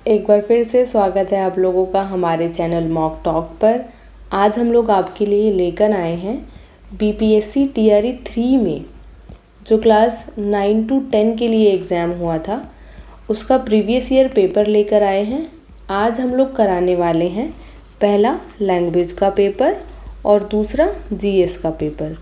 एक बार फिर से स्वागत है आप लोगों का हमारे चैनल मॉक टॉक पर। आज हम लोग आपके लिए लेकर आए हैं बीपीएससी टीआरई 3 में जो क्लास 9 to 10 के लिए एग्ज़ाम हुआ था उसका प्रीवियस ईयर पेपर लेकर आए हैं। आज हम लोग कराने वाले हैं पहला लैंग्वेज का पेपर और दूसरा जीएस का पेपर।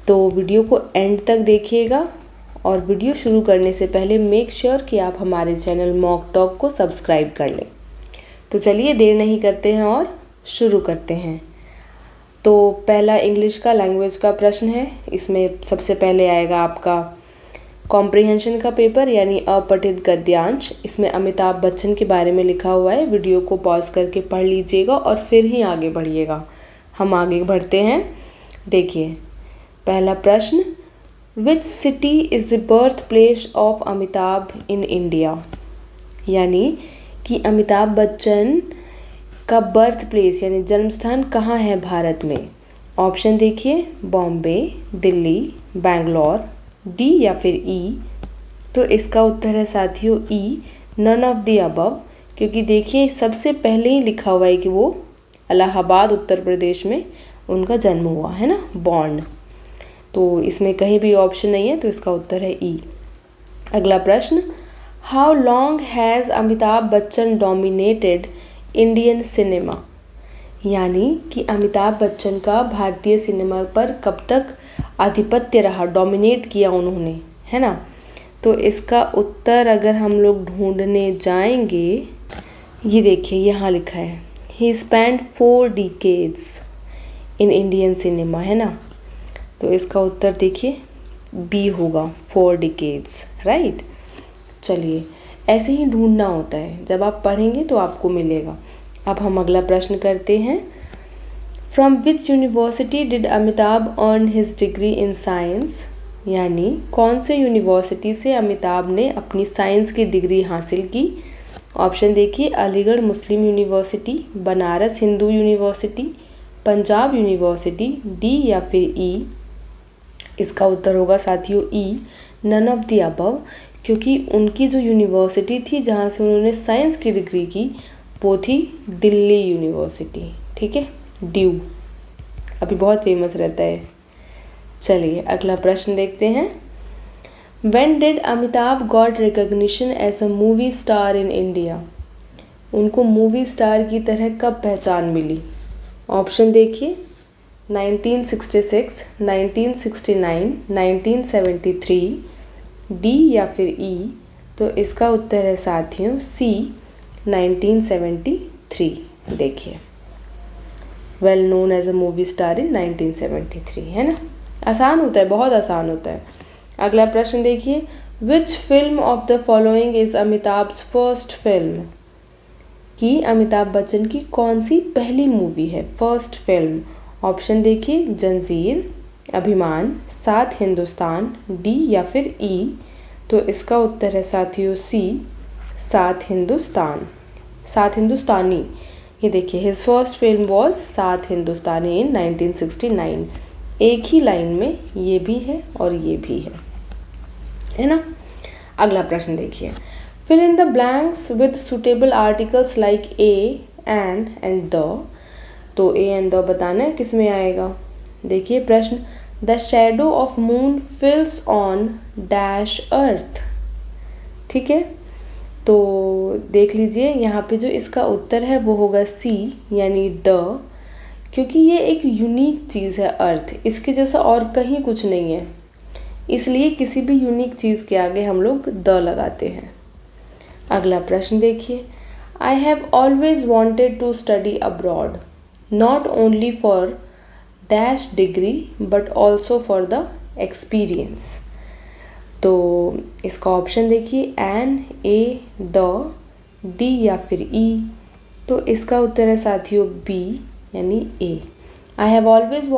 तो वीडियो को एंड तक देखिएगा और वीडियो शुरू करने से पहले मेक श्योर कि आप हमारे चैनल मॉक टॉक को सब्सक्राइब कर लें। तो चलिए देर नहीं करते हैं और शुरू करते हैं। तो पहला इंग्लिश का लैंग्वेज का प्रश्न है। इसमें सबसे पहले आएगा आपका कॉम्प्रिहेंशन का पेपर यानी अपठित गद्यांश। इसमें अमिताभ बच्चन के बारे में लिखा हुआ है। वीडियो को पॉज करके पढ़ लीजिएगा और फिर ही आगे बढ़िएगा। हम आगे बढ़ते हैं। देखिए पहला प्रश्न, Which city is the birthplace of Amitabh in India? यानी कि अमिताभ बच्चन का बर्थ प्लेस यानी जन्म स्थान कहाँ है भारत में। ऑप्शन देखिए, बॉम्बे, दिल्ली, बैंगलोर, डी या फिर ई। तो इसका उत्तर है साथियों E, none of the above. क्योंकि देखिए सबसे पहले ही लिखा हुआ है कि वो इलाहाबाद उत्तर प्रदेश में उनका जन्म हुआ है ना, बॉर्न। तो इसमें कहीं भी ऑप्शन नहीं है, तो इसका उत्तर है ई। अगला प्रश्न, how long has Amitabh Bachchan dominated Indian cinema? यानी कि अमिताभ बच्चन का भारतीय सिनेमा पर कब तक आधिपत्य रहा, डोमिनेट किया उन्होंने, है ना। तो इसका उत्तर अगर हम लोग ढूंढने जाएंगे, ये देखिए यहाँ लिखा है, he spend 4 decades in Indian cinema, है ना। तो इसका उत्तर देखिए बी होगा, 4 decades, राइट। चलिए ऐसे ही ढूंढना होता है, जब आप पढ़ेंगे तो आपको मिलेगा। अब हम अगला प्रश्न करते हैं। From which university did Amitabh earn his degree in science? यानी कौन से यूनिवर्सिटी से अमिताभ ने अपनी साइंस की डिग्री हासिल की? ऑप्शन देखिए, Aligarh Muslim university, Banaras Hindu university, Punjab university, D या फिर ई। इसका उत्तर होगा साथियों E, none of the above. क्योंकि उनकी जो यूनिवर्सिटी थी जहाँ से उन्होंने साइंस की डिग्री की वो थी दिल्ली यूनिवर्सिटी, ठीक है, ड्यू, अभी बहुत फेमस रहता है। चलिए अगला प्रश्न देखते हैं। When did Amitabh got recognition as a movie star in India? उनको मूवी स्टार की तरह कब पहचान मिली? ऑप्शन देखिए, 1966, 1969, 1973, डी या फिर ई। तो इसका उत्तर है साथियों सी, 1973। देखिए well known as a movie star in 1973, है ना। आसान होता है, बहुत आसान होता है। अगला प्रश्न देखिए, which film of the following is Amitabh's first film? कि अमिताभ बच्चन की कौन सी पहली मूवी है, फर्स्ट फिल्म? ऑप्शन देखिए, जंजीर, अभिमान, सात हिंदुस्तान, डी या फिर ई। तो इसका उत्तर है साथियों सी, सात हिंदुस्तान, सात हिंदुस्तानी। ये देखिए हिज फर्स्ट फिल्म वॉज सात हिंदुस्तानी इन 1969। एक ही लाइन में ये भी है और ये भी है ना। अगला प्रश्न देखिए, fill in the blanks with suitable articles like a and the. तो ए एंड द बताना है किस में आएगा। देखिए प्रश्न, the shadow of moon falls on dash earth, ठीक है। तो देख लीजिए यहाँ पे जो इसका उत्तर है वो होगा सी यानी द। क्योंकि ये एक यूनिक चीज़ है अर्थ, इसके जैसा और कहीं कुछ नहीं है, इसलिए किसी भी यूनिक चीज़ के आगे हम लोग द लगाते हैं। अगला प्रश्न देखिए, I have always wanted to study abroad not only for dash degree but also for the experience। तो इसका ऑप्शन देखिए, एन, ए, द, डी या फिर ई। तो इसका उत्तर है साथियों बी यानी A, I have always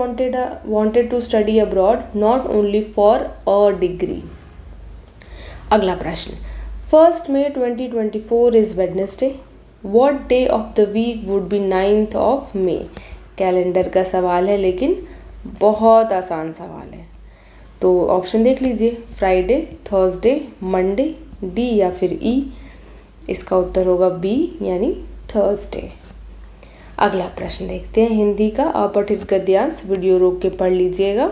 wanted to study abroad not only for a degree। अगला प्रश्न, 1 May 2024 is Wednesday। What day of the week would be 9th of May? Calendar का सवाल है लेकिन बहुत आसान सवाल है। तो ऑप्शन देख लीजिए, फ्राइडे, थर्सडे, मंडे, डी या फिर ई। इसका उत्तर होगा बी यानी थर्सडे। अगला प्रश्न देखते हैं। हिंदी का अपठित गद्यांश वीडियो रोक के पढ़ लीजिएगा,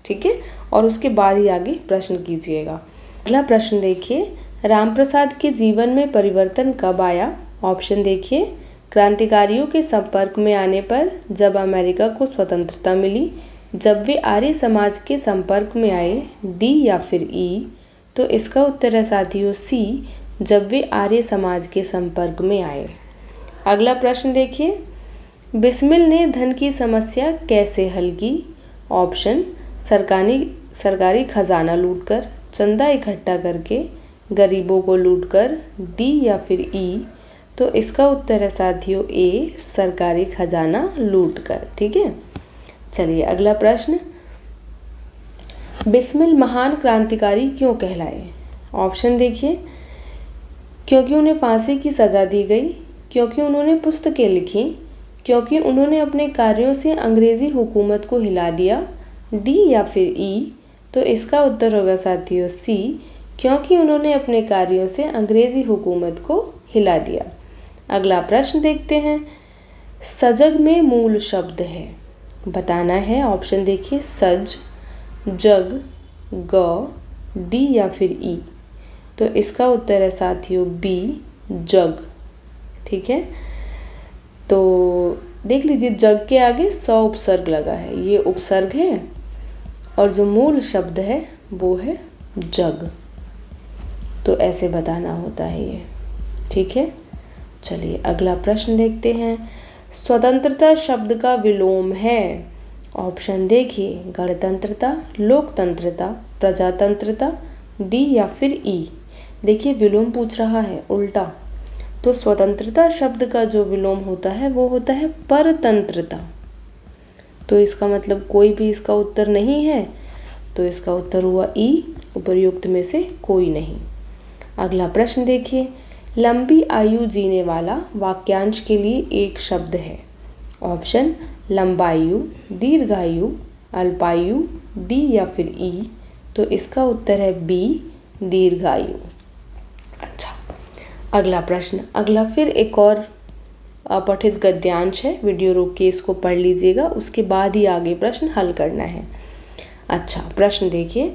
ठीक है, और उसके बाद ही आगे प्रश्न कीजिएगा। अगला प्रश्न देखिए, रामप्रसाद के जीवन में परिवर्तन कब आया? ऑप्शन देखिए, क्रांतिकारियों के संपर्क में आने पर, जब अमेरिका को स्वतंत्रता मिली, जब वे आर्य समाज के संपर्क में आए, डी या फिर ई। तो इसका उत्तर है साथियों सी, जब वे आर्य समाज के संपर्क में आए। अगला प्रश्न देखिए, बिस्मिल ने धन की समस्या कैसे हल की? ऑप्शन सरकारी खजाना लूटकर, चंदा इकट्ठा करके, गरीबों को लूटकर, डी या फिर ई। तो इसका उत्तर है साथियों ए, सरकारी खजाना लूटकर, ठीक है। चलिए अगला प्रश्न, बिस्मिल महान क्रांतिकारी क्यों कहलाए? ऑप्शन देखिए, क्योंकि उन्हें फांसी की सज़ा दी गई, क्योंकि उन्होंने पुस्तकें लिखी, क्योंकि उन्होंने अपने कार्यों से अंग्रेज़ी हुकूमत को हिला दिया, डी या फिर ई। तो इसका उत्तर होगा साथियों सी, क्योंकि उन्होंने अपने कार्यों से अंग्रेज़ी हुकूमत को हिला दिया। अगला प्रश्न देखते हैं, सजग में मूल शब्द है, बताना है। ऑप्शन देखिए, सज, जग, ग, डी या फिर ई। तो इसका उत्तर है साथियों बी, जग, ठीक है। तो देख लीजिए, जग के आगे स उपसर्ग लगा है, ये उपसर्ग है, और जो मूल शब्द है वो है जग। तो ऐसे बताना होता है ये, ठीक है। चलिए अगला प्रश्न देखते हैं, स्वतंत्रता शब्द का विलोम है। ऑप्शन देखिए, गणतंत्रता, लोकतंत्रता, प्रजातंत्रता, डी या फिर ई। देखिए विलोम पूछ रहा है उल्टा, तो स्वतंत्रता शब्द का जो विलोम होता है वो होता है परतंत्रता। तो इसका मतलब कोई भी इसका उत्तर नहीं है, तो इसका उत्तर हुआ ई, उपर्युक्त में से कोई नहीं। अगला प्रश्न देखिए, लंबी आयु जीने वाला वाक्यांश के लिए एक शब्द है। ऑप्शन लंबायु, दीर्घायु, अल्पायु, डी या फिर ई। तो इसका उत्तर है बी, दीर्घायु। अच्छा अगला प्रश्न, अगला फिर एक और अपठित गद्यांश है, वीडियो रोक के इसको पढ़ लीजिएगा, उसके बाद ही आगे प्रश्न हल करना है। अच्छा प्रश्न देखिए,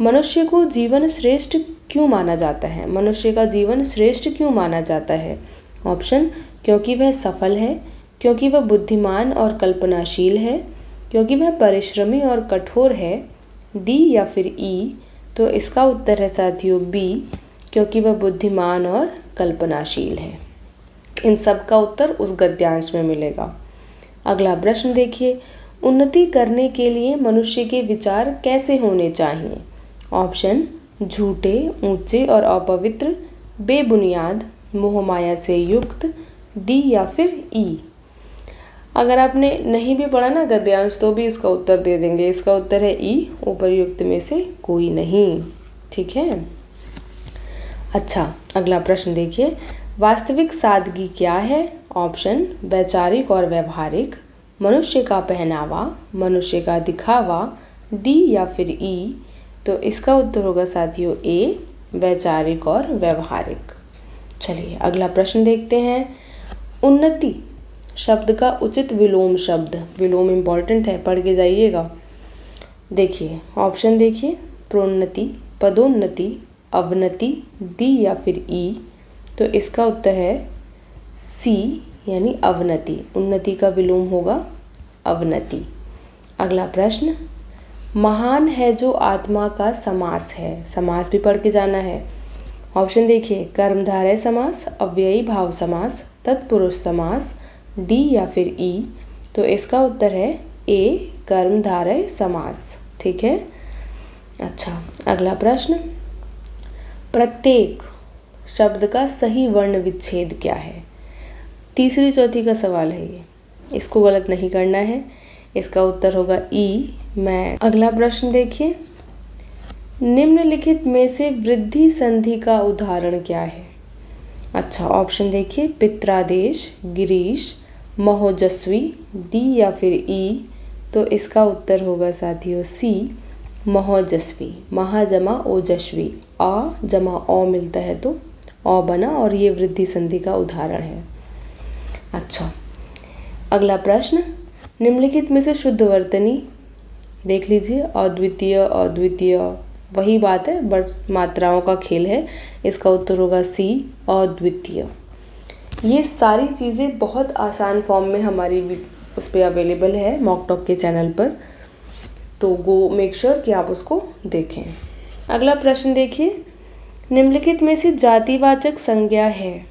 मनुष्य को जीवन श्रेष्ठ क्यों माना जाता है? मनुष्य का जीवन श्रेष्ठ क्यों माना जाता है? ऑप्शन, क्योंकि वह सफल है, क्योंकि वह बुद्धिमान और कल्पनाशील है, क्योंकि वह परिश्रमी और कठोर है, डी या फिर ई। तो इसका उत्तर है साथियों बी, क्योंकि वह बुद्धिमान और कल्पनाशील है। इन सब का उत्तर उस गद्यांश में मिलेगा। अगला प्रश्न देखिए, उन्नति करने के लिए मनुष्य के विचार कैसे होने चाहिए? ऑप्शन, झूठे, ऊंचे और अपवित्र, बेबुनियाद, मोहमाया से युक्त, डी या फिर ई। अगर आपने नहीं भी पढ़ा ना गद्यांश तो भी इसका उत्तर दे देंगे। इसका उत्तर है ई, उपर्युक्त में से कोई नहीं, ठीक है। अच्छा अगला प्रश्न देखिए, वास्तविक सादगी क्या है? ऑप्शन, वैचारिक और व्यवहारिक, मनुष्य का पहनावा, मनुष्य का दिखावा, डी या फिर ई। तो इसका उत्तर होगा साथियों ए, वैचारिक और व्यवहारिक। चलिए अगला प्रश्न देखते हैं, उन्नति शब्द का उचित विलोम शब्द। विलोम इम्पॉर्टेंट है, पढ़ के जाइएगा। देखिए ऑप्शन देखिए, प्रोन्नति, पदोन्नति, अवनति, डी या फिर ई। तो इसका उत्तर है सी यानी अवनति। उन्नति का विलोम होगा अवनति। अगला प्रश्न, महान है जो आत्मा का समास है। समास भी पढ़ के जाना है। ऑप्शन देखिए, कर्मधारय समास, अव्ययी भाव समास, तत्पुरुष समास, डी या फिर ई। तो इसका उत्तर है ए, कर्मधारय समास, ठीक है। अच्छा अगला प्रश्न, प्रत्येक शब्द का सही वर्ण विच्छेद क्या है? तीसरी चौथी का सवाल है ये, इसको गलत नहीं करना है। इसका उत्तर होगा ई, मैं। अगला प्रश्न देखिए, निम्नलिखित में से वृद्धि संधि का उदाहरण क्या है? अच्छा ऑप्शन देखिए, पित्रादेश, गिरीश, महोजस्वी, डी या फिर ई। तो इसका उत्तर होगा साथियों सी, महोजस्वी। महा जमा ओजस्वी, आ जमा ओ मिलता है तो अ बना और ये वृद्धि संधि का उदाहरण है। अच्छा, अगला प्रश्न, निम्नलिखित में से शुद्ध वर्तनी देख लीजिए। अद्वितीय, अद्वितीय, वही बात है बट मात्राओं का खेल है। इसका उत्तर होगा सी, अद्वितीय। ये सारी चीज़ें बहुत आसान फॉर्म में हमारी उस पर अवेलेबल है मॉक टॉक के चैनल पर, तो गो मेक श्योर कि आप उसको देखें। अगला प्रश्न देखिए, निम्नलिखित में से जातिवाचक संज्ञा है।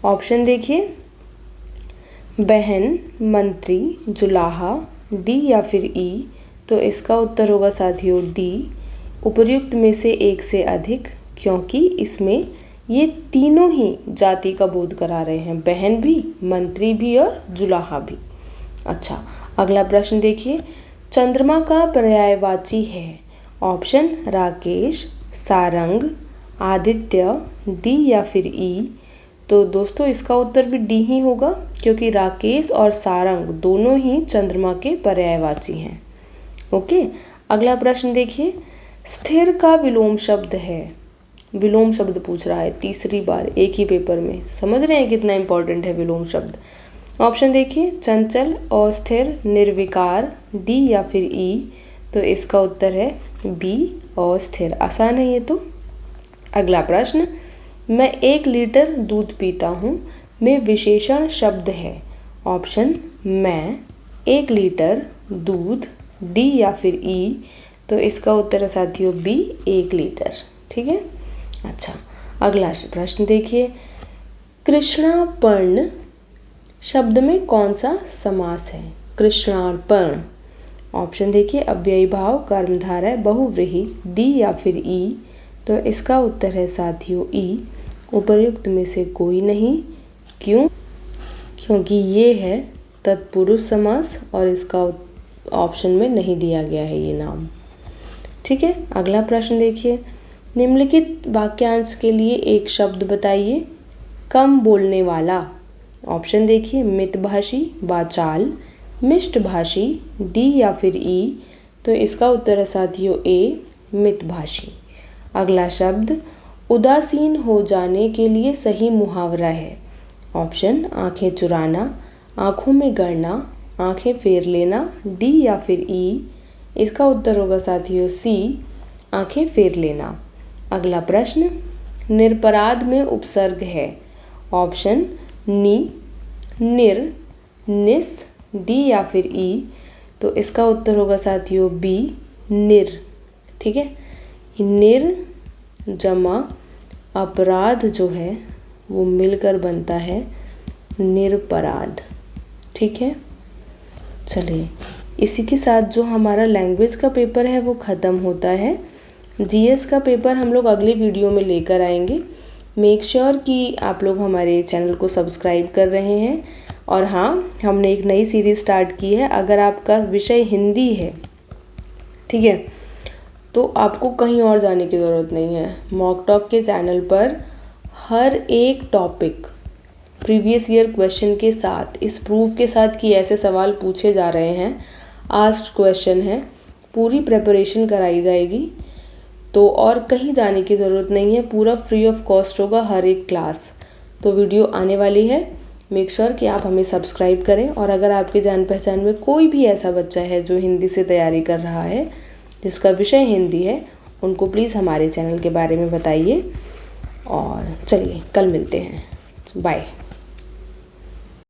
ऑप्शन देखिए, बहन, मंत्री, जुलाहा, डी या फिर ई। तो इसका उत्तर होगा साथियों डी, उपर्युक्त में से एक से अधिक, क्योंकि इसमें ये तीनों ही जाति का बोध करा रहे हैं, बहन भी, मंत्री भी और जुलाहा भी। अच्छा, अगला प्रश्न देखिए, चंद्रमा का पर्यायवाची है। ऑप्शन राकेश, सारंग, आदित्य, डी या फिर ई। तो दोस्तों इसका उत्तर भी डी ही होगा, क्योंकि राकेश और सारंग दोनों ही चंद्रमा के पर्यायवाची हैं। ओके, अगला प्रश्न देखिए, स्थिर का विलोम शब्द है। विलोम शब्द पूछ रहा है तीसरी बार एक ही पेपर में, समझ रहे हैं कितना इंपॉर्टेंट है विलोम शब्द। ऑप्शन देखिए, चंचल, अस्थिर, निर्विकार, डी या फिर ई। तो इसका उत्तर है बी, अस्थिर। आसान है ये तो। अगला प्रश्न, मैं 1 लीटर दूध पीता हूँ में विशेषण शब्द है। ऑप्शन मैं, 1 लीटर, दूध, डी या फिर ई। तो इसका उत्तर है साथियों बी, 1 लीटर। ठीक है। अच्छा, अगला प्रश्न देखिए, कृष्णार्पण शब्द में कौन सा समास है। कृष्णार्पण, ऑप्शन देखिए, अव्ययी भाव, कर्मधारय, बहुव्रीहि, डी या फिर ई। तो इसका उत्तर है साथियों ई, उपर्युक्त में से कोई नहीं। क्यों? क्योंकि ये है तत्पुरुष समास और इसका ऑप्शन में नहीं दिया गया है ये नाम। ठीक है। अगला प्रश्न देखिए, निम्नलिखित वाक्यांश के लिए एक शब्द बताइए। कम बोलने वाला। ऑप्शन देखिए, मितभाषी, वाचाल, मिष्टभाषी, डी या फिर ई। तो इसका उत्तर है साथियों ए, मितभाषी। अगला शब्द, उदासीन हो जाने के लिए सही मुहावरा है। ऑप्शन आंखें चुराना, आंखों में गड़ना, आंखें फेर लेना, डी या फिर ई। इसका उत्तर होगा साथियों सी, आंखें फेर लेना। अगला प्रश्न, निरपराध में उपसर्ग है। ऑप्शन नि, निर, निस, डी या फिर ई। तो इसका उत्तर होगा साथियों बी, निर। ठीक है। निर जमा अपराध जो है वो मिलकर बनता है निरपराध। ठीक है। चलिए, इसी के साथ जो हमारा लैंग्वेज का पेपर है वो ख़त्म होता है। जीएस का पेपर हम लोग अगले वीडियो में लेकर आएंगे। मेक श्योर कि आप लोग हमारे चैनल को सब्सक्राइब कर रहे हैं। और हाँ, हमने एक नई सीरीज़ स्टार्ट की है। अगर आपका विषय हिंदी है, ठीक है, तो आपको कहीं और जाने की ज़रूरत नहीं है। मॉक टॉक के चैनल पर हर एक टॉपिक प्रीवियस ईयर क्वेश्चन के साथ, इस प्रूफ के साथ कि ऐसे सवाल पूछे जा रहे हैं, आस्क्ड क्वेश्चन है, पूरी प्रिपरेशन कराई जाएगी। तो और कहीं जाने की ज़रूरत नहीं है, पूरा फ्री ऑफ कॉस्ट होगा हर एक क्लास। तो वीडियो आने वाली है। मेक श्योर कि आप हमें सब्सक्राइब करें। और अगर आपके जान पहचान में कोई भी ऐसा बच्चा है जो हिंदी से तैयारी कर रहा है, जिसका विषय हिंदी है, उनको प्लीज़ हमारे चैनल के बारे में बताइए। और चलिए, कल मिलते हैं। बाय।